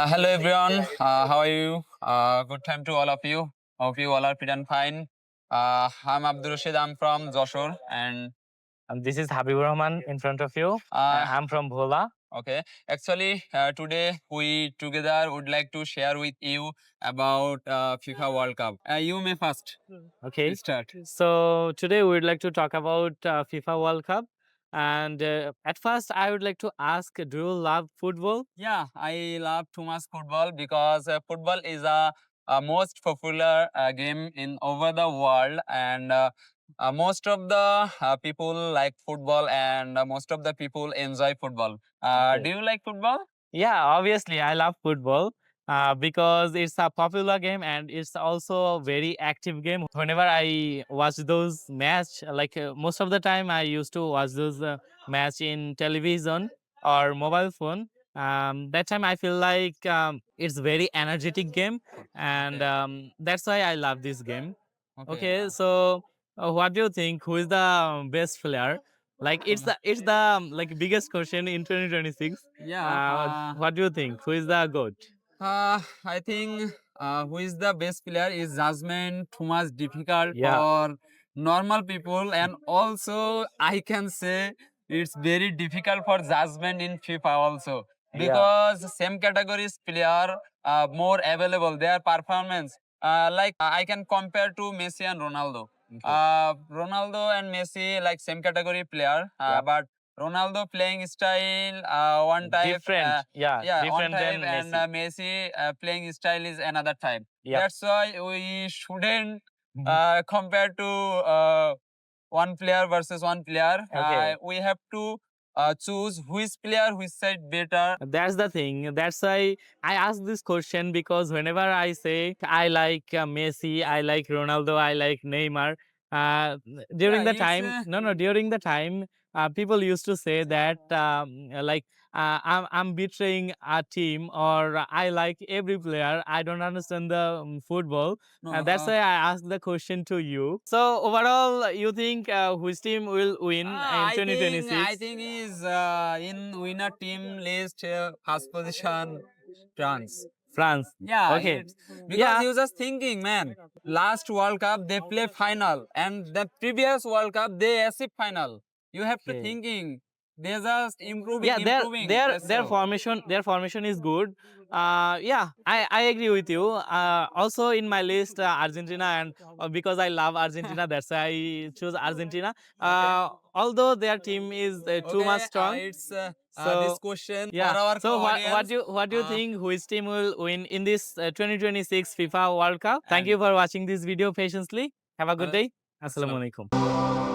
Hello everyone, how are you? Good time to all of you. Hope you all are fit and fine. I'm Abdur Rashid. I'm from Joshore, and This is Habibur Rahman in front of you. I'm from Bhola. okay. Actually, today we together would like to share with you about FIFA World Cup. You may first Okay. start. So today we would like to talk about FIFA World Cup. And at first, I would like to ask, do you love football? Yeah, I love too much football because football is a most popular game in over the world, and most of the people like football, and most of the people enjoy football. Okay. Do you like football? Yeah, obviously, I love football because it's a popular game and it's also a very active game. Whenever I watch those match, most of the time, I used to watch those match in television or mobile phone. That time I feel like it's very energetic game, and that's why I love this game. Okay, so what do you think? Who is the best player? Like it's the biggest question in 2026. Yeah. What do you think? Who is the goat? I think who is the best player is judgment too much difficult Yeah, for normal people, and also I can say it's very difficult for judgment in FIFA also yeah, because same categories player more available their performance. I can compare to Messi and Ronaldo. okay. Ronaldo and Messi like same category player, Yeah. but Ronaldo playing style one type. Different. Yeah, Yeah, one different type, than and Messi. Messi playing style is another type. Yeah. That's why we shouldn't Mhm. compare to one player versus one player. Okay. We have to choose which player which side better. That's the thing. That's why I ask this question because whenever I say I like Messi, I like Ronaldo, I like Neymar, Yeah, during the it's time, no, during the time, people used to say that I'm betraying a team or I like every player. I don't understand the football. no. That's why I asked the question to you. So overall, you think which team will win in I think 2026? is in winner team list first position France. France. Yeah, Okay. it's because Yeah. you just thinking, man. Last World Cup they play final, and the previous World Cup they achieve final. You have to Okay. thinking. They just improving, Yeah, improving. That's so. their formation is good. Yeah, I agree with you. Also in my list, Argentina, and because I love Argentina, that's why I choose Argentina. Okay. Although their team is too much Okay, strong. it's this So question for yeah. our So audience. what do you think? Which team will win in this 2026 FIFA World Cup? Thank And you for watching this video patiently. Have a good day. Assalam. Assalamualaikum.